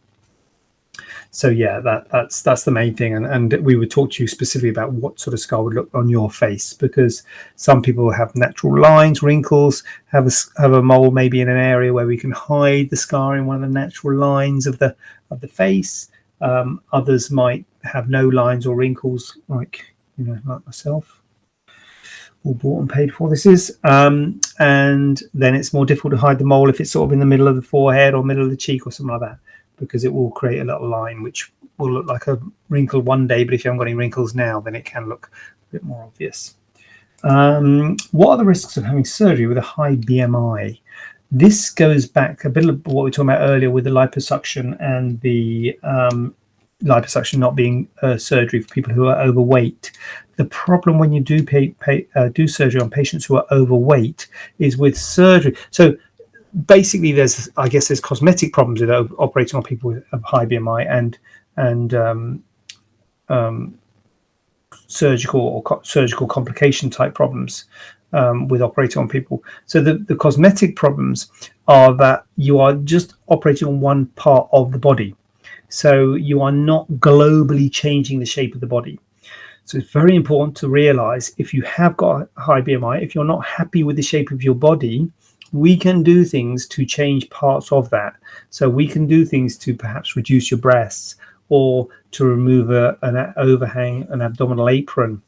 Speaker 2: So yeah, that's the main thing, and we would talk to you specifically about what sort of scar would look on your face, because some people have natural lines, wrinkles, have a mole maybe in an area where we can hide the scar in one of the natural lines of the face. Others might have no lines or wrinkles, like myself. All bought and paid for this is, and then it's more difficult to hide the mole if it's sort of in the middle of the forehead or middle of the cheek or something like that, because it will create a little line which will look like a wrinkle one day, but if you haven't got any wrinkles now, then it can look a bit more obvious. What are the risks of having surgery with a high BMI? This goes back a bit of what we were talking about earlier with the liposuction and the liposuction not being surgery for people who are overweight. The problem when you do surgery on patients who are overweight is with surgery. So basically, there's cosmetic problems with operating on people with a high BMI and surgical complication type problems with operating on people. So the cosmetic problems are that you are just operating on one part of the body. So you are not globally changing the shape of the body. So it's very important to realize if you have got a high BMI, if you're not happy with the shape of your body, we can do things to change parts of that. So we can do things to perhaps reduce your breasts or to remove an overhang, an abdominal apron,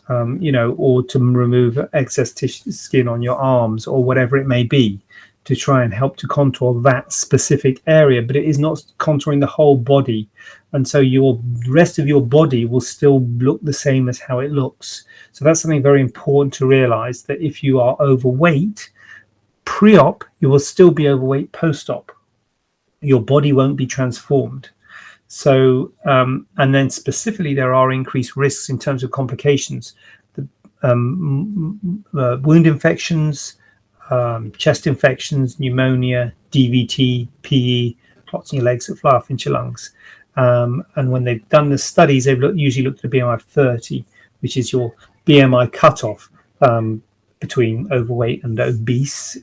Speaker 2: or to remove excess skin on your arms or whatever it may be, to try and help to contour that specific area, but it is not contouring the whole body. And so your rest of your body will still look the same as how it looks. So that's something very important to realize, that if you are overweight pre-op, you will still be overweight post-op. Your body won't be transformed. So, and then specifically, there are increased risks in terms of complications. Wound infections, chest infections, pneumonia, DVT, PE, clots in your legs that fly off into your lungs. And when they've done the studies, they've usually looked at a BMI of 30, which is your BMI cutoff between overweight and obese.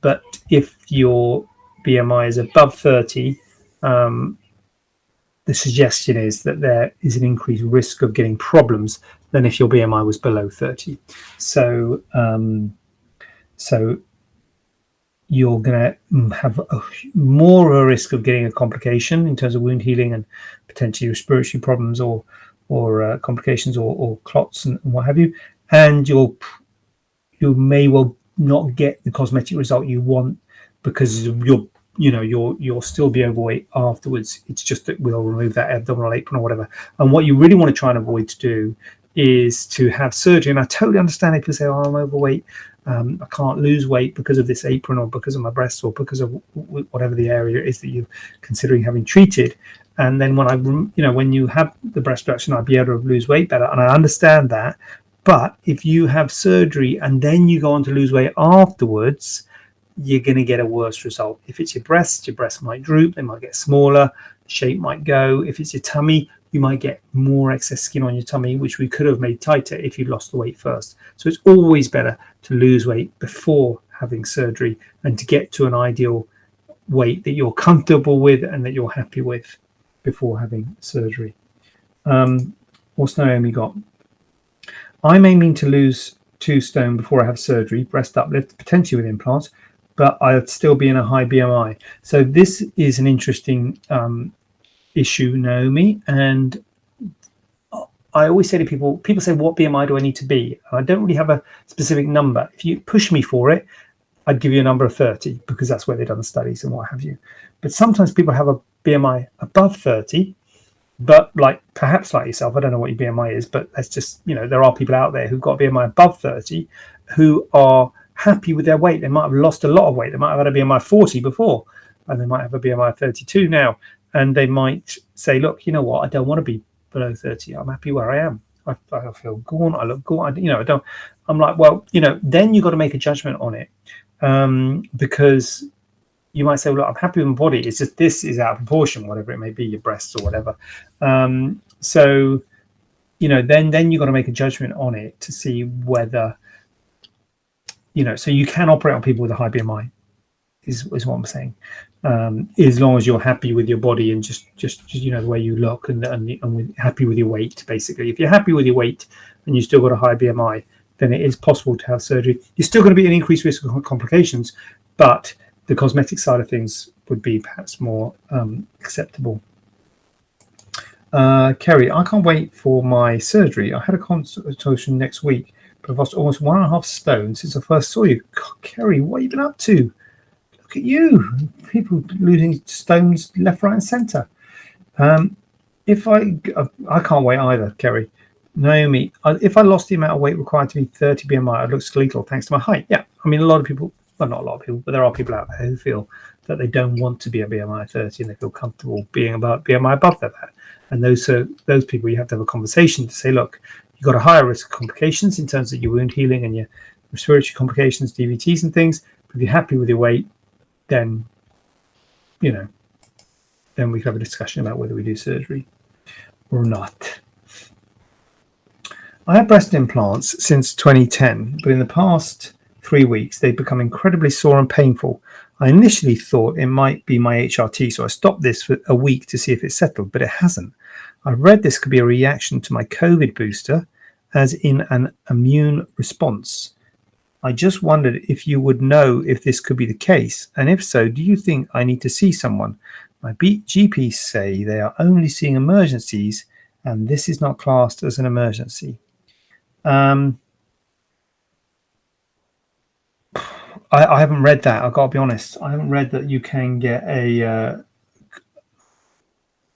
Speaker 2: But if your BMI is above 30, the suggestion is that there is an increased risk of getting problems than if your BMI was below 30. So you're going to have more of a risk of getting a complication in terms of wound healing and potentially respiratory problems or complications or clots and what have you. And you may well not get the cosmetic result you want because you'll still be overweight afterwards. It's just that we'll remove that abdominal apron or whatever. And what you really want to try and avoid to do is to have surgery. And I totally understand if you say, "Oh, I'm overweight. I can't lose weight because of this apron or because of my breasts or because of whatever the area is that you're considering having treated." And then when you have the breast reduction, I'd be able to lose weight better. And I understand that. But if you have surgery and then you go on to lose weight afterwards, you're going to get a worse result. If it's your breasts might droop, they might get smaller, the shape might go. If it's your tummy, you might get more excess skin on your tummy, which we could have made tighter if you lost the weight first. So it's always better to lose weight before having surgery and to get to an ideal weight that you're comfortable with and that you're happy with before having surgery. What's Naomi got? I'm aiming to lose 2 stone before I have surgery, breast uplift, potentially with implants, but I'd still be in a high BMI. So this is an interesting issue, Naomi, and I always say to people say, what BMI do I need to be? And I don't really have a specific number. If you push me for it, I'd give you a number of 30 because that's where they've done the studies and what have you. But sometimes people have a BMI above 30, but perhaps like yourself, I don't know what your BMI is, but that's just, there are people out there who've got a BMI above 30 who are happy with their weight. They might have lost a lot of weight. They might have had a BMI 40 before, and they might have a BMI 32 now. And they might say, look, you know what? I don't want to be below 30. I'm happy where I am. I feel gaunt. I look gaunt. I'm like, well, then you've got to make a judgment on it. Because you might say, well, look, I'm happy with my body. It's just this is out of proportion, whatever it may be, your breasts or whatever. So, then you've got to make a judgment on it to see whether, so you can operate on people with a high BMI, is what I'm saying. As long as you're happy with your body and just the way you look and happy with your weight, basically. If you're happy with your weight and you still got a high BMI, then it is possible to have surgery. You're still going to be at an increased risk of complications, but the cosmetic side of things would be perhaps more acceptable. Kerry, I can't wait for my surgery. I had a consultation next week, but I've lost almost 1.5 stone since I first saw you. God, Kerry, what have you been up to? Look at you. People losing stones left, right, and centre. If I can't wait either, Kerry. Naomi, if I lost the amount of weight required to be 30 BMI, I'd look skeletal thanks to my height. Yeah, I mean, a lot of people, well, not a lot of people, but there are people out there who feel that they don't want to be a BMI 30 and they feel comfortable being about BMI above that. And those people, you have to have a conversation to say, look, you've got a higher risk of complications in terms of your wound healing and your respiratory complications, DVTs and things. But if you're happy with your weight, then, then we can have a discussion about whether we do surgery or not. I have breast implants since 2010, but in the past 3 weeks, they've become incredibly sore and painful. I initially thought it might be my HRT, so I stopped this for a week to see if it settled, but it hasn't. I read this could be a reaction to my COVID booster, as in an immune response. I just wondered if you would know if this could be the case, and if so, do you think I need to see someone? My GPs say they are only seeing emergencies, and this is not classed as an emergency. I haven't read that. I've got to be honest. I haven't read that you can get a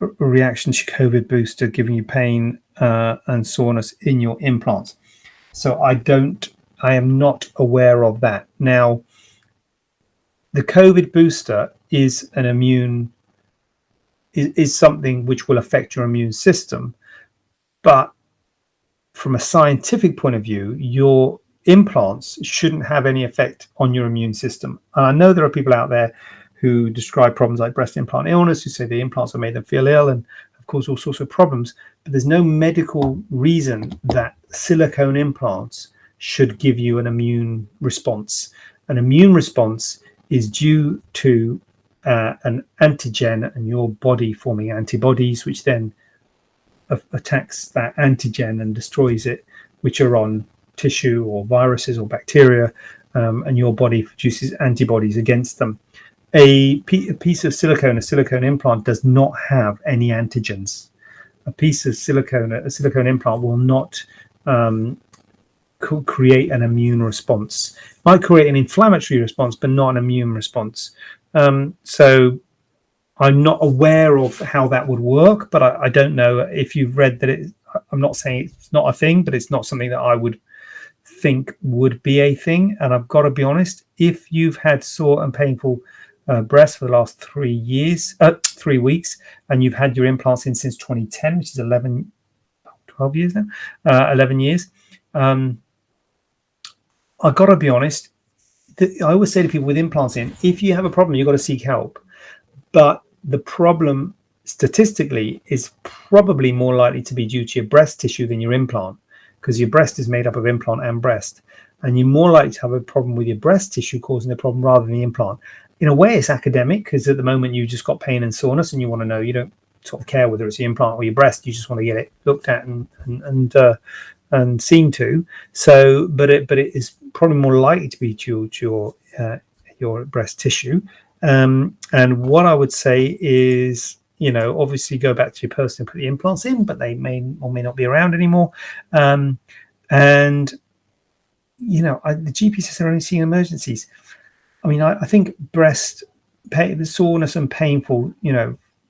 Speaker 2: reaction to COVID booster giving you pain and soreness in your implants. So I am not aware of that. Now, the COVID booster is an immune, is something which will affect your immune system, but from a scientific point of view, your implants shouldn't have any effect on your immune system. And I know there are people out there who describe problems like breast implant illness, who say the implants have made them feel ill and have caused all sorts of problems. But there's no medical reason that silicone implants should give you an immune response. An immune response is due to an antigen and your body forming antibodies, which then attacks that antigen and destroys it, which are on tissue or viruses or bacteria, and your body produces antibodies against them. A piece of silicone, a silicone implant, does not have any antigens. A silicone implant will not create an immune response. It might create an inflammatory response, but not an immune response. So I'm not aware of how that would work, but I don't know if you've read that I'm not saying it's not a thing, but it's not something that I would think would be a thing. And I've got to be honest, if you've had sore and painful breasts for the last 3 weeks, and you've had your implants in since 2010, which is 12 years now, 11 years, I've got to be honest, I always say to people with implants in, if you have a problem, you've got to seek help. But the problem statistically is probably more likely to be due to your breast tissue than your implant, because your breast is made up of implant and breast, and you're more likely to have a problem with your breast tissue causing the problem rather than the implant. In a way, it's academic, because at the moment you've just got pain and soreness and you want to know, you don't sort of care whether it's the implant or your breast, you just want to get it looked at and seen to. So, but it is probably more likely to be due to your breast tissue. And what I would say is, obviously go back to your person and put the implants in, but they may or may not be around anymore. And the GP says they're only seeing emergencies. I mean, I think breast pain, the soreness and painful,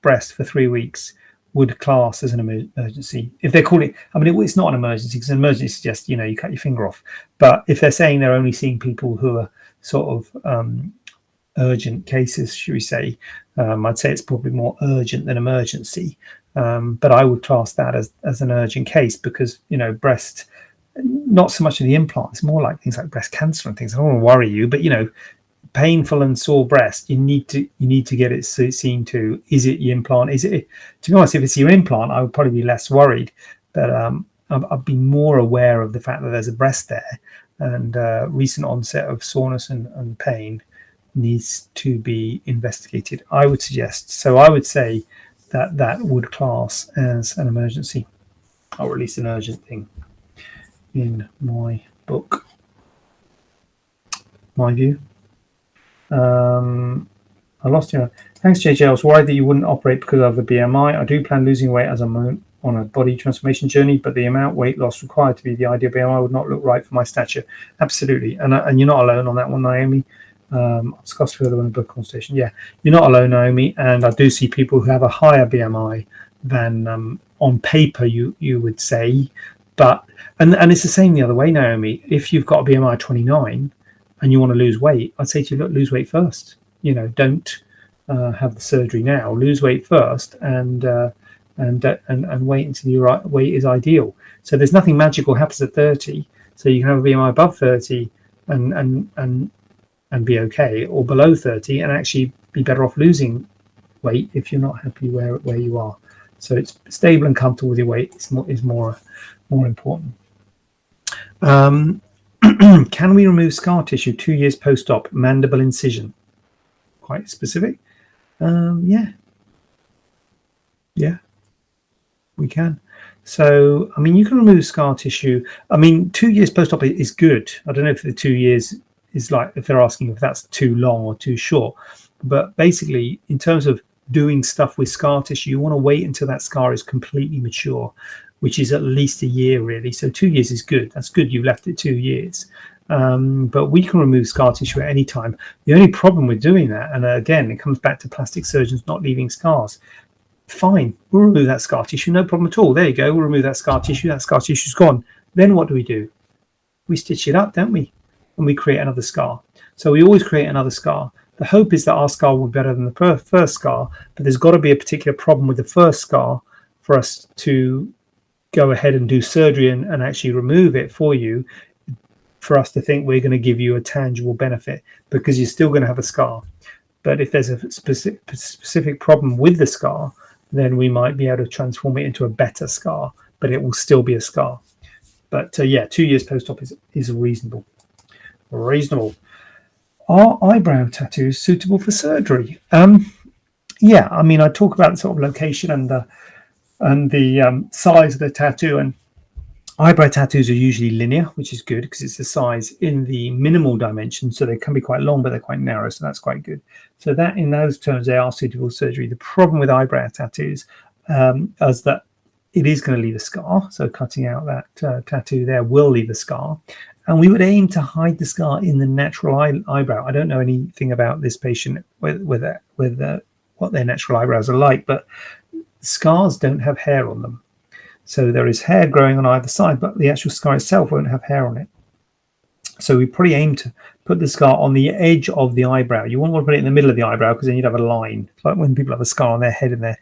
Speaker 2: breast for 3 weeks would class as an emergency. If they're calling it, I mean, it's not an emergency, because an emergency suggests, you cut your finger off. But if they're saying they're only seeing people who are sort of urgent cases, should we say, I'd say it's probably more urgent than emergency. But I would class that as an urgent case, because, breast, not so much of the implant, it's more like things like breast cancer and things. I don't want to worry you, but, painful and sore breast, you need to get it seen to. Is it your implant? Is it, to be honest, if it's your implant, I would probably be less worried, but I'd be more aware of the fact that there's a breast there, and recent onset of soreness and pain needs to be investigated, I would suggest. So I would say that would class as an emergency, or at least an urgent thing in my book, my view. I lost you. Thanks, JJ. I was worried that you wouldn't operate because of the BMI. I do plan losing weight as I'm on a body transformation journey, but the amount weight loss required to be the ideal BMI would not look right for my stature. Absolutely. And you're not alone on that one, Naomi. I'll discuss further in the book consultation. Yeah, you're not alone, Naomi. And I do see people who have a higher BMI than on paper you would say. But and it's the same the other way, Naomi. If you've got a BMI of 29 and you want to lose weight, I'd say to you, look, lose weight first. Don't have the surgery now. Lose weight first, and wait until your weight is ideal. So there's nothing magical happens at 30. So you can have a BMI above 30 and be okay, or below 30 and actually be better off losing weight if you're not happy where you are. So it's stable and comfortable with your weight is more important. Can we remove scar tissue 2 years post-op? Mandible incision. Quite specific. Yeah, we can. So, I mean, you can remove scar tissue. I mean, 2 years post-op is good. I don't know if the 2 years is like, if they're asking if that's too long or too short. But basically, in terms of doing stuff with scar tissue, you want to wait until that scar is completely mature, which is at least a year, really. So 2 years is good. That's good. You've left it 2 years. But we can remove scar tissue at any time. The only problem with doing that, and again, it comes back to plastic surgeons not leaving scars. Fine, we'll remove that scar tissue, no problem at all. There you go, we'll remove that scar tissue. That scar tissue's gone. Then what do? We stitch it up, don't we? And we create another scar. So we always create another scar. The hope is that our scar will be better than the first scar, but there's got to be a particular problem with the first scar for us to go ahead and do surgery and actually remove it for you, for us to think we're going to give you a tangible benefit, because you're still going to have a scar. But if there's a specific problem with the scar, then we might be able to transform it into a better scar, but it will still be a scar. But yeah, 2 years post-op is reasonable. Are eyebrow tattoos suitable for surgery? Yeah, I mean, I talk about the sort of location and the size of the tattoo, and eyebrow tattoos are usually linear, which is good because it's the size in the minimal dimension, so they can be quite long, but they're quite narrow, so that's quite good. So that, in those terms, they are suitable for surgery. The problem with eyebrow tattoos is that it is going to leave a scar, so cutting out that tattoo there will leave a scar, and we would aim to hide the scar in the natural eyebrow. I don't know anything about this patient, with what their natural eyebrows are like, but scars don't have hair on them. So there is hair growing on either side, but the actual scar itself won't have hair on it. So we probably aim to put the scar on the edge of the eyebrow. You won't want to put it in the middle of the eyebrow, because then you'd have a line. It's like when people have a scar on their head and their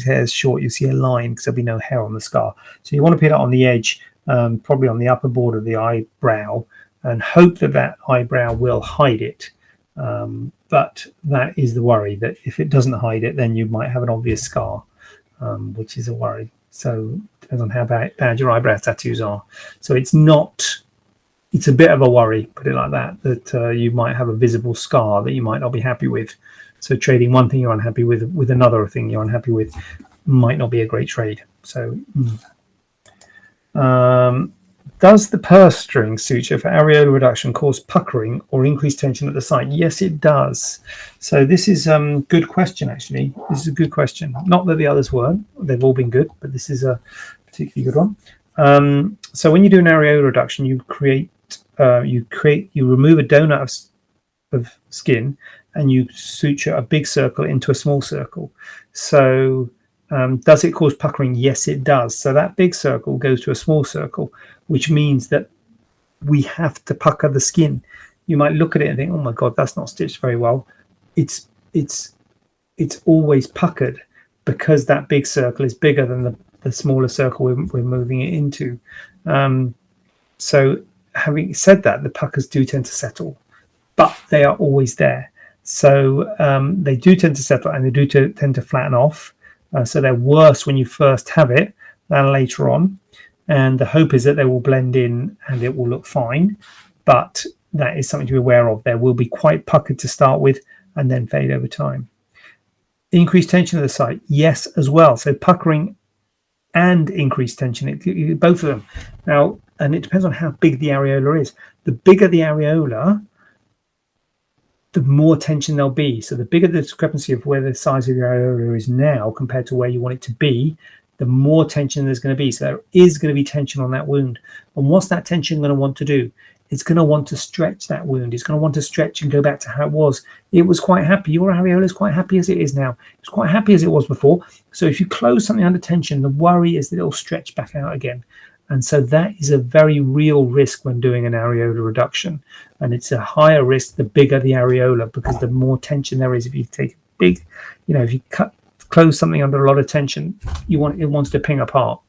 Speaker 2: hair is short, you see a line because there'll be no hair on the scar. So you want to put it on the edge, probably on the upper border of the eyebrow, and hope that eyebrow will hide it. But that is the worry, that if it doesn't hide it, then you might have an obvious scar, which is a worry. So it depends on how bad your eyebrow tattoos are. So it's a bit of a worry, put it like that you might have a visible scar that you might not be happy with. So trading one thing you're unhappy with another thing you're unhappy with might not be a great trade. So Does the purse string suture for areola reduction cause puckering or increased tension at the site? Yes, it does. So this is a good question, actually. This is a good question. Not that the others weren't. They've all been good, but this is a particularly good one. So when you do an areola reduction, you remove a donut of skin and you suture a big circle into a small circle. So does it cause puckering? Yes, it does. So that big circle goes to a small circle, which means that we have to pucker the skin. You might look at it and think, oh my God, that's not stitched very well. It's always puckered because that big circle is bigger than the smaller circle we're moving it into. So having said that, the puckers do tend to settle, but they are always there. So they do tend to settle and they do tend to flatten off. So they're worse when you first have it than later on. And the hope is that they will blend in and it will look fine. But that is something to be aware of. They will be quite puckered to start with and then fade over time. Increased tension of the site, yes, as well. So puckering and increased tension, both of them. Now, and it depends on how big the areola is. The bigger the areola, the more tension there'll be. So the bigger the discrepancy of where the size of your areola is now compared to where you want it to be, the more tension there's going to be. So there is going to be tension on that wound. And what's that tension going to want to do? It's going to want to stretch that wound. It's going to want to stretch and go back to how it was. It was quite happy. Your areola is quite happy as it is now. It's quite happy as it was before. So if you close something under tension, the worry is that it'll stretch back out again. And so that is a very real risk when doing an areola reduction. And it's a higher risk the bigger the areola, because the more tension there is. If you take a big, if you close something under a lot of tension, it wants to ping apart.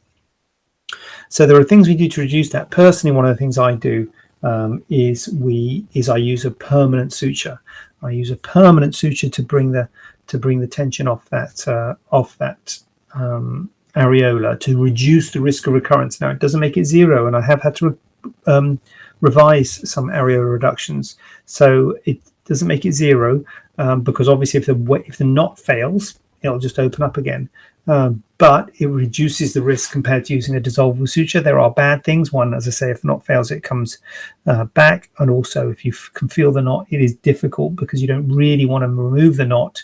Speaker 2: So there are things we do to reduce that. Personally, one of the things I do is I use a permanent suture. I use a permanent suture to bring the tension off that areola, to reduce the risk of recurrence. Now, it doesn't make it zero, and I have had to revise some areola reductions, so it doesn't make it zero, because obviously if the knot fails, it'll just open up again. But it reduces the risk compared to using a dissolvable suture. There are bad things. One, as I say, if the knot fails, it comes back. And also, if you can feel the knot, it is difficult because you don't really want to remove the knot.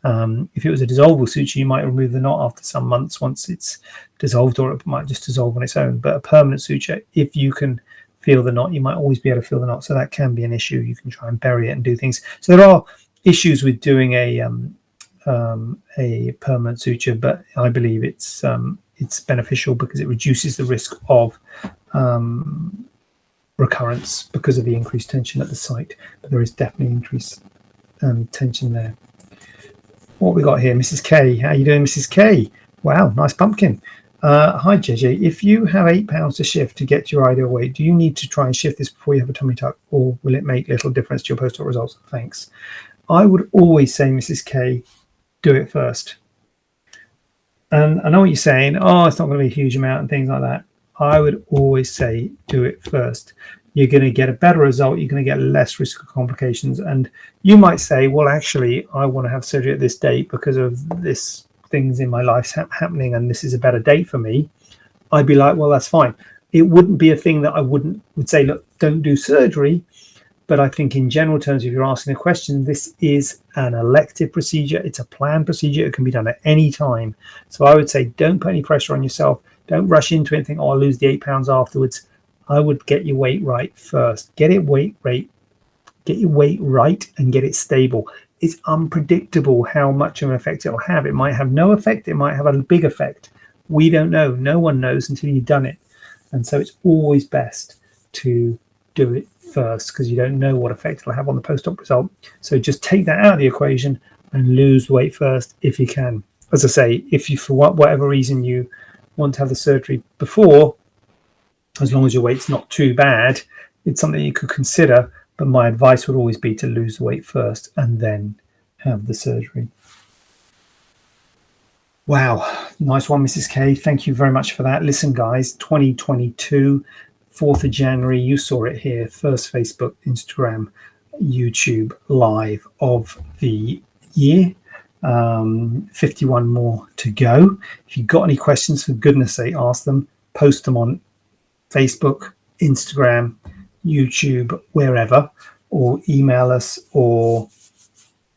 Speaker 2: If it was a dissolvable suture, you might remove the knot after some months once it's dissolved, or it might just dissolve on its own. But a permanent suture, if you can feel the knot, you might always be able to feel the knot. So that can be an issue. You can try and bury it and do things. So there are issues with doing a permanent suture, but I believe it's beneficial because it reduces the risk of recurrence because of the increased tension at the site. But there is definitely increased tension there. What we got here, Mrs. K? How are you doing, Mrs. K? Wow, nice pumpkin. Hi, JJ. If you have 8 pounds to shift to get to your ideal weight, do you need to try and shift this before you have a tummy tuck, or will it make little difference to your post-op results? Thanks. I would always say, Mrs. K, do it first. And I know what you're saying. Oh, it's not going to be a huge amount and things like that. I would always say do it first. You're going to get a better result. You're going to get less risk of complications. And you might say, well, actually, I want to have surgery at this date because of this things in my life happening, and this is a better date for me. I'd be like, well, that's fine. It wouldn't be a thing that I would say, look, don't do surgery. But I think in general terms, if you're asking a question, this is an elective procedure. It's a planned procedure. It can be done at any time. So I would say don't put any pressure on yourself. Don't rush into it and think, oh, I'll lose the 8 pounds afterwards. I would get your weight right first. Get your weight right and get it stable. It's unpredictable how much of an effect it'll have. It might have no effect. It might have a big effect. We don't know. No one knows until you've done it. And so it's always best to do it first, because you don't know what effect it'll have on the post-op result. So just take that out of the equation and lose weight first if you can. As I say, if you, for whatever reason, you want to have the surgery before, as long as your weight's not too bad, it's something you could consider. But my advice would always be to lose the weight first and then have the surgery. Wow, nice one, Mrs. K. Thank you very much for that. Listen, guys, 2022, 4th of January, you saw it here, first Facebook, Instagram, YouTube live of the year. 51 more to go. If you've got any questions, for goodness sake, ask them, post them on Facebook, Instagram, YouTube, wherever, or email us or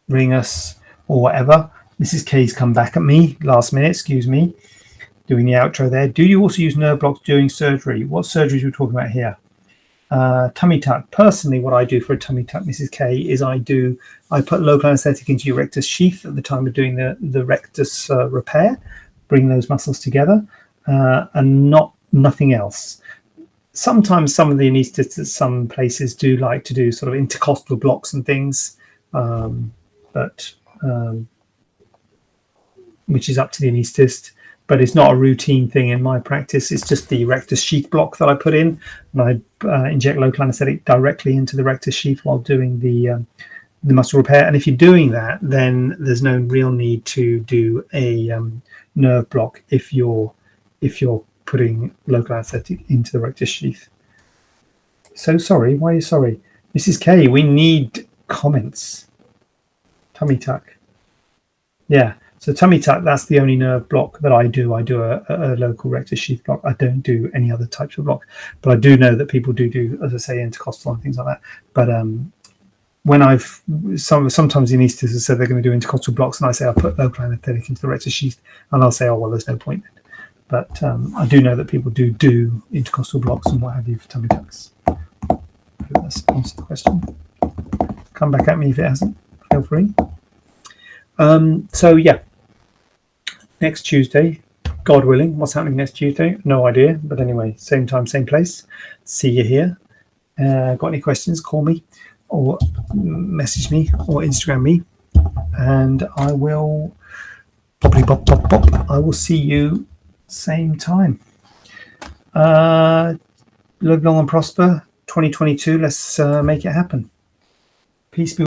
Speaker 2: ring us or whatever. Mrs. K's come back at me last minute, excuse me, doing the outro there. Do you also use nerve blocks during surgery? What surgeries are we talking about here? Tummy tuck. Personally, what I do for a tummy tuck, Mrs. K, is I put local anesthetic into your rectus sheath at the time of doing the rectus repair, bring those muscles together, and nothing else. Sometimes some of the anaesthetists at some places do like to do sort of intercostal blocks and things, but which is up to the anaesthetist. But it's not a routine thing in my practice. It's just the rectus sheath block that I put in, and I inject local anesthetic directly into the rectus sheath while doing the muscle repair. And if you're doing that, then there's no real need to do a nerve block if you're putting local anesthetic into the rectus sheath. So sorry. Why are you sorry? Mrs. K, we need comments. Tummy tuck. Yeah. So tummy tuck, that's the only nerve block that I do. I do a local rectus sheath block. I don't do any other types of block. But I do know that people do, as I say, intercostal and things like that. But when sometimes the anaesthetist has said they're going to do intercostal blocks, and I say I'll put local anesthetic into the rectus sheath, and I'll say, oh, well, there's no point then. But I do know that people do intercostal blocks and what have you for tummy tucks. I hope that's answered the question. Come back at me if it hasn't. Feel free. So yeah, next Tuesday, God willing. What's happening next Tuesday? No idea. But anyway, same time, same place. See you here. Got any questions? Call me or message me or Instagram me, and I will poppity pop pop pop. I will see you same time. Live long and prosper. 2022. Let's make it happen. Peace be.